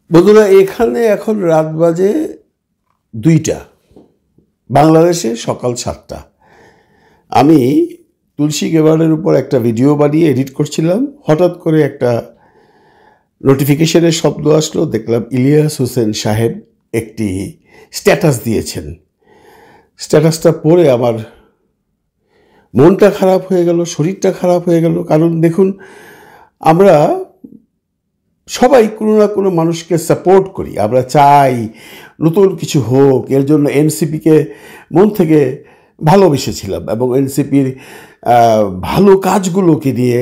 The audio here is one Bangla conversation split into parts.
বন্ধুরা, এখানে এখন রাত বাজে 2টা, বাংলাদেশে সকাল 7টা। আমি তুলসী গেবারের উপর একটা ভিডিও বানিয়ে এডিট করছিলাম। হঠাৎ করে একটা নোটিফিকেশনের শব্দ আসলো, দেখলাম ইলিয়াস হোসেন সাহেব একটি স্ট্যাটাস দিয়েছেন। স্ট্যাটাসটা পড়ে আমার মনটা খারাপ হয়ে গেল, শরীরটা খারাপ হয়ে গেল। কারণ দেখুন, আমরা সবাই কোনো না কোনো মানুষকে সাপোর্ট করি, আমরা চাই নতুন কিছু হোক। এর জন্য এনসিপিকে মন থেকে ভালোবেসেছিলাম এবং এনসিপির ভালো কাজগুলোকে নিয়ে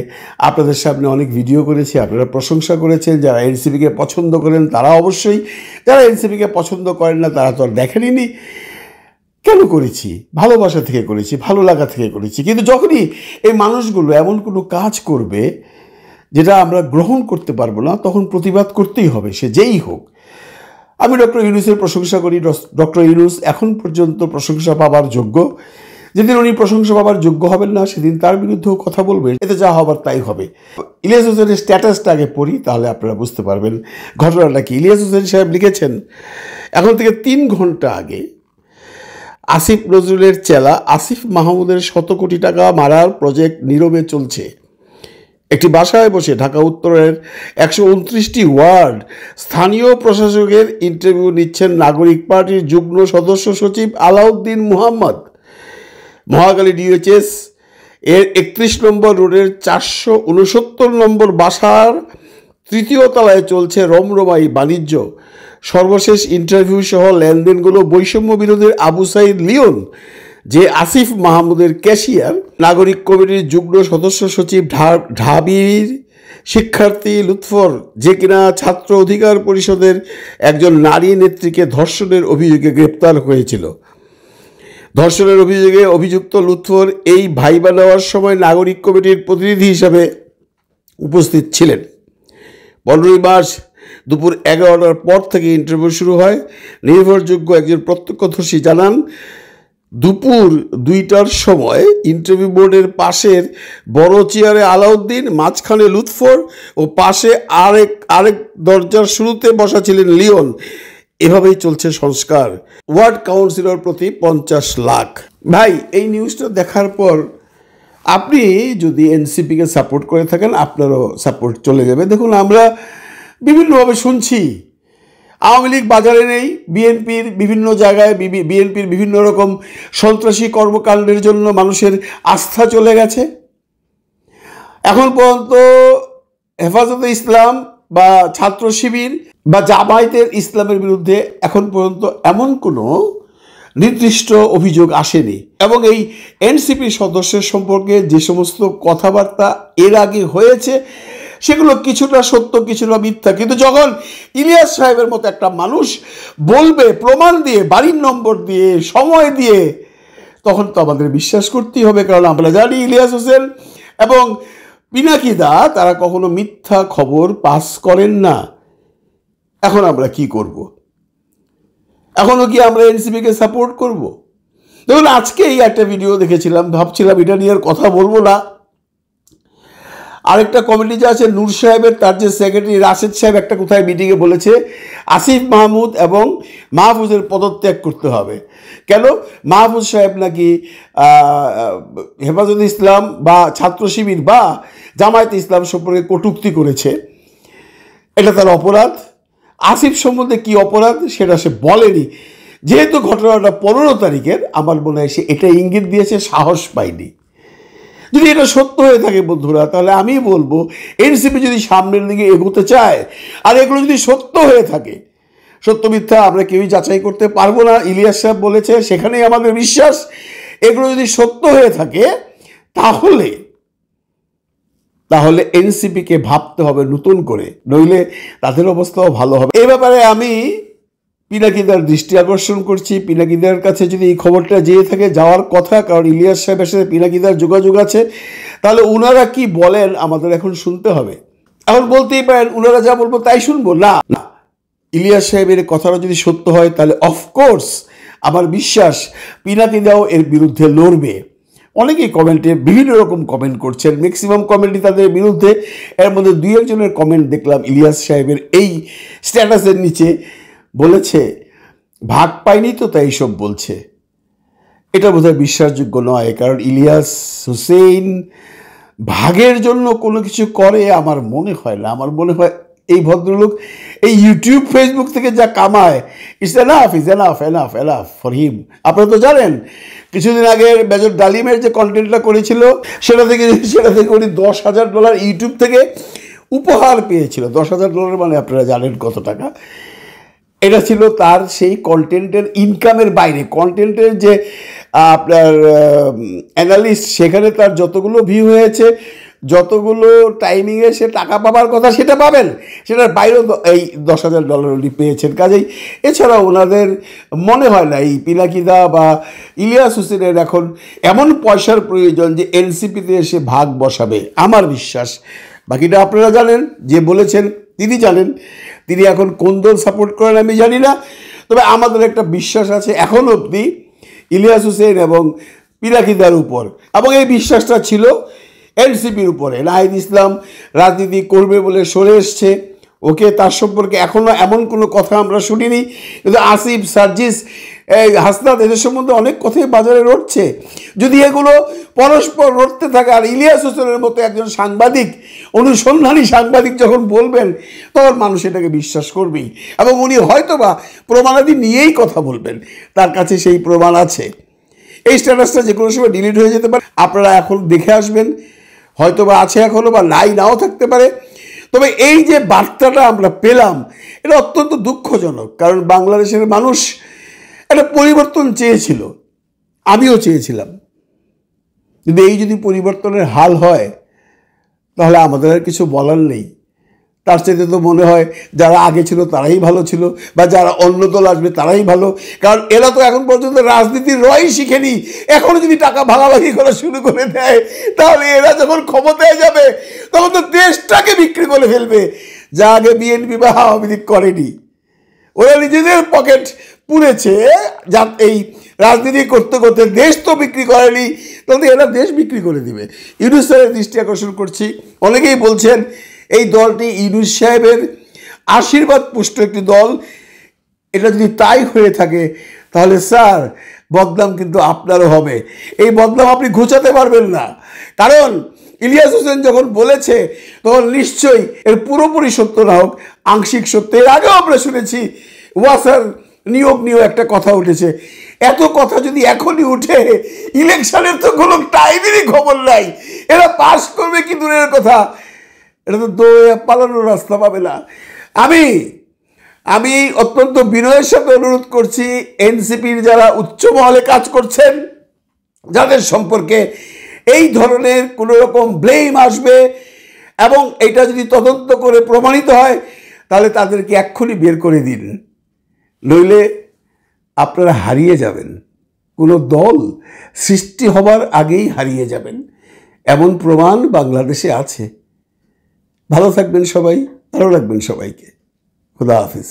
আপনাদের সামনে অনেক ভিডিও করেছি। আপনারা প্রশংসা করেছেন। যারা এনসিপিকে পছন্দ করেন তারা অবশ্যই, যারা এনসিপিকে পছন্দ করেন না তারা তো আর দেখেনি। কেন করেছি? ভালোবাসা থেকে করেছি, ভালো লাগা থেকে করেছি। কিন্তু যখনই এই মানুষগুলো এমন কোনো কাজ করবে যেটা আমরা গ্রহণ করতে পারবো না, তখন প্রতিবাদ করতেই হবে, সে যেই হোক। আমি ডক্টর ইউনূসের প্রশংসা করি। ডক্টর ইউনূস এখন পর্যন্ত প্রশংসা পাবার যোগ্য। যেদিন উনি প্রশংসা পাবার যোগ্য হবেন না, সেদিন তার বিরুদ্ধেও কথা বলবেন। এতে যা হবার তাই হবে। ইলিয়াস হোসেনের স্ট্যাটাসটা আগে পড়ি, তাহলে আপনারা বুঝতে পারবেন ঘটনাটা কি। ইলিয়াস হোসেন সাহেব লিখেছেন, এখন থেকে 3 ঘন্টা আগে আসিফ নজরুলের চেলা আসিফ মাহমুদের 100 কোটি টাকা মারার প্রজেক্ট নীরবে চলছে। একটি বাসায় বসে ঢাকা উত্তরের 129টি ওয়ার্ড স্থানীয় প্রশাসকের ইন্টারভিউ নিচ্ছেন নাগরিক পার্টির যুগ্ম সদস্য সচিব আলাউদ্দিন মুহাম্মদ। মহাখালী ডিওএইচএস এর 31 নম্বর রোডের 469 নম্বর বাসার 3য় তলায় চলছে রমরমাই বাণিজ্য। সর্বশেষ ইন্টারভিউ সহ লেনদেনগুলো বৈষম্য বিরোধীর আবু সাইদ লিওন, যে আসিফ মাহমুদের ক্যাশিয়ার, নাগরিক কমিটির যুগ্ম সদস্য সচিব ঢাবির শিক্ষার্থী লুৎফর, যে কিনা ছাত্র অধিকার পরিষদের একজন নারী নেত্রীকে ধর্ষণের অভিযোগে গ্রেপ্তার হয়েছিল। ধর্ষণের অভিযোগে অভিযুক্ত লুৎফর এই ভাইবা নেওয়ার সময় নাগরিক কমিটির প্রতিনিধি হিসাবে উপস্থিত ছিলেন। 15 মার্চ দুপুর 11টার পর থেকে ইন্টারভিউ শুরু হয়। নির্ভরযোগ্য একজন প্রত্যক্ষদর্শী জানান, দুপুর 2টার সময় ইন্টারভিউ বোর্ডের পাশের বড় চেয়ারে আলাউদ্দিন, মাঝখানে লুৎফর ও পাশে আরেক দরজার শুরুতে বসা ছিলেন লিওন। এভাবেই চলছে সংস্কার। ওয়ার্ড কাউন্সিলর প্রতি 50 লাখ। ভাই, এই নিউজটা দেখার পর আপনি যদি এনসিপিকে সাপোর্ট করে থাকেন, আপনারও সাপোর্ট চলে যাবে। দেখুন, আমরা বিভিন্নভাবে শুনছি আওয়ামী লীগ বাজারে নেই, বিএনপির বিভিন্ন জায়গায় বিএনপির বিভিন্ন রকম সন্ত্রাসী কর্মকাণ্ডের জন্য মানুষের আস্থা চলে গেছে। এখন পর্যন্ত হেফাজতে ইসলাম বা ছাত্র শিবির বা জামায়াতের ইসলামের বিরুদ্ধে এখন পর্যন্ত এমন কোনো নির্দিষ্ট অভিযোগ আসেনি। এবং এই এনসিপি সদস্যের সম্পর্কে যে সমস্ত কথাবার্তা এর আগে হয়েছে, সেগুলো কিছুটা সত্য, কিছুটা মিথ্যা। কিন্তু যখন ইলিয়াস সাহেবের মতো একটা মানুষ বলবে প্রমাণ দিয়ে, বাড়ির নম্বর দিয়ে, সময় দিয়ে, তখন তো আমাদের বিশ্বাস করতেই হবে। কারণ আমরা জানি ইলিয়াস হোসেন এবং পিনাকি দা তারা কখনো মিথ্যা খবর পাস করেন না। এখন আমরা কি করব? এখনও কি আমরা এনসিপিকে সাপোর্ট করব? দেখুন, আজকেই একটা ভিডিও দেখেছিলাম, ভাবছিলাম এটা নিয়ে আর কথা বলবো না। আরেকটা কমিটি যে আছে নূর সাহেবের, তার যে সেক্রেটারি রাশেদ সাহেব একটা কোথায় মিটিংয়ে বলেছে আসিফ মাহমুদ এবং মাহফুজের পদত্যাগ করতে হবে। কেন? মাহফুজ সাহেব নাকি হেফাজতে ইসলাম বা ছাত্র শিবির বা জামায়াতে ইসলাম সম্পর্কে কটূক্তি করেছে, এটা তার অপরাধ। আসিফ সম্বন্ধে কি অপরাধ সেটা সে বলেনি। যেহেতু ঘটনাটা 15 তারিখের, আমার মনে হয় সে এটা ইঙ্গিত দিয়েছে, সাহস পায়নি। যদি এটা সত্য হয়ে থাকে বন্ধুরা, তাহলে আমি বলবো এনসিপি যদি সামনের দিকে এগোতে চায়, আর এগুলো যদি সত্য হয়ে থাকে, সত্য মিথ্যা আমরা কেউই যাচাই করতে পারবো না, ইলিয়াস সাহেব বলেছে, সেখানেই আমাদের বিশ্বাস। এগুলো যদি সত্য হয়ে থাকে, তাহলে এনসিপিকে ভাবতে হবে নতুন করে, নইলে তাদের অবস্থাও ভালো হবে। এই ব্যাপারে আমি পিনাকিদার দৃষ্টি আকর্ষণ করছি। পিনাকিদার কাছে যদি এই খবরটা যেয়ে থাকে, যাওয়ার কথা, কারণ ইলিয়াস সাহেবের সাথে পিনাকিদার যোগাযোগ আছে, তাহলে ওনারা কি বলেন আমাদের এখন শুনতে হবে। এখন বলতেই পারেন ওনারা যা বলবো তাই শুনবো, না, ইলিয়াস সাহেবের কথাটা যদি সত্য হয়, তাহলে অফকোর্স আমার বিশ্বাস পিনাকিদাও এর বিরুদ্ধে লড়বে। অনেকেই কমেন্টে বিভিন্ন রকম কমেন্ট করছেন, ম্যাক্সিমাম কমেন্টই তাদের বিরুদ্ধে। এর মধ্যে দুই একজনের কমেন্ট দেখলাম ইলিয়াস সাহেবের এই স্ট্যাটাসের নিচে বলেছে ভাগ পায়নি তো তাই সব বলছে। এটা বোধহয় বিশ্বাসযোগ্য নয়, কারণ ইলিয়াস হুসেইন ভাগের জন্য কোনো কিছু করে আমার মনে হয় না। আমার মনে হয় এই ভদ্রলোক এই ইউটিউব ফেসবুক থেকে যা কামায়, ইটস এনাফ ফর হিম। আপনারা তো জানেন কিছুদিন আগে মেজর ডালিমের যে কন্টেন্টটা করেছিল সেটা থেকে উনি $10,000 ইউটিউব থেকে উপহার পেয়েছিল। $10,000 মানে আপনারা জানেন কত টাকা। এটা ছিল তার সেই কন্টেন্টের ইনকামের বাইরে। কন্টেন্টের যে আপনার অ্যানালিস্ট, সেখানে তার যতগুলো ভিউ হয়েছে, যতগুলো টাইমিংয়ে সে টাকা পাবার কথা সেটা পাবেন, সেটার বাইরেও এই $10,000 উনি পেয়েছেন। কাজেই এছাড়াও ওনাদের মনে হয় না এই পিনাকিদা বা ইলিয়াস হোসেনের এখন এমন পয়সার প্রয়োজন যে এনসিপিতে এসে ভাগ বসাবে, আমার বিশ্বাস। বাকিটা আপনারা জানেন, যে বলেছেন তিনি জানেন, তিনি এখন কোন দল সাপোর্ট করেন আমি জানি না। তবে আমাদের একটা বিশ্বাস আছে এখন অবধি ইলিয়াস হোসেন এবং পিনাকিদার উপর, এবং এই বিশ্বাসটা ছিল এনসিপির উপরে। নাহিদ ইসলাম রাজনীতি করবে বলে সরে এসছে, ওকে, তার সম্পর্কে এখনও এমন কোনো কথা আমরা শুনিনি। কিন্তু আসিফ, সার্জিস, হাসনাত, এদের সম্বন্ধে অনেক কথাই বাজারে রটছে। যদি এগুলো পরস্পর রটতে থাকে আর ইলিয়াস হোসেনের মতো একজন সাংবাদিক, অনুসন্ধানী সাংবাদিক যখন বলবেন, তখন মানুষ এটাকে বিশ্বাস করবেই, এবং উনি হয়তোবা প্রমাণাদি নিয়েই কথা বলবেন, তার কাছে সেই প্রমাণ আছে। এই স্ট্যাটাসটা যে কোনো সময় ডিলিট হয়ে যেতে পারে, আপনারা এখন দেখে আসবেন, হয়তোবা আছে এখনও বা নাই নাও থাকতে পারে। তবে এই যে বার্তাটা আমরা পেলাম এটা অত্যন্ত দুঃখজনক, কারণ বাংলাদেশের মানুষ একটা পরিবর্তন চেয়েছিল, আমিও চেয়েছিলাম। কিন্তু এই যদি পরিবর্তনের হাল হয় তাহলে আমাদের আর কিছু বলার নেই। তার চাইতে তো মনে হয় যারা আগে ছিল তারাই ভালো ছিল, বা যারা অন্য দল আসবে তারাই ভালো। কারণ এরা তো এখন পর্যন্ত রাজনীতির রই শিখেনি। এখনও যদি টাকা ভাগাভাগি করা শুরু করে দেয়, তাহলে এরা যখন ক্ষমতায় যাবে তখন তো দেশটাকে বিক্রি করে ফেলবে, যা আগে বিএনপি বা আওয়ামী লীগ করেনি। ওরা নিজেদের পকেট পুড়েছে, যা এই রাজনীতি করতে করতে দেশ তো বিক্রি করেনি, তাহলে এরা দেশ বিক্রি করে দিবে। ইউনূস সাহেবের দৃষ্টি আকর্ষণ করছি, অনেকেই বলছেন এই দলটি ইউনূস সাহেবের আশীর্বাদ পুষ্ট একটি দল। এটা যদি তাই হয়ে থাকে তাহলে স্যার বদনাম কিন্তু আপনারও হবে। এই বদনাম আপনি ঘুচাতে পারবেন না, কারণ ইলিয়াস হোসেন যখন বলেছে তখন নিশ্চয়ই এর পুরোপুরি সত্য না হোক, আংশিক সত্য। এর আগেও আমরা শুনেছি ওয়াসার নিয়োগ নিয়েও একটা কথা উঠেছে। এত কথা যদি এখনই উঠে, ইলেকশনের তো কোনো টাইমেরই খবর নাই, এরা পাস করবে কি দূরের কথা, এটা তো দৌড়ে পালানোর রাস্তা পাবে না। আমি অত্যন্ত বিনয়ের সাথে অনুরোধ করছি, এনসিপির যারা উচ্চ মহলে কাজ করছেন, যাদের সম্পর্কে এই ধরনের কোনো রকম ব্লেম আসবে এবং এটা যদি তদন্ত করে প্রমাণিত হয়, তাহলে তাদেরকে এক্ষুনি বের করে দিন, নইলে আপনারা হারিয়ে যাবেন। কোনো দল সৃষ্টি হবার আগেই হারিয়ে যাবেন, এমন প্রমাণ বাংলাদেশে আছে। ভালো থাকবেন সবাই, ভালো রাখবেন সবাইকে। খুদা হাফিজ।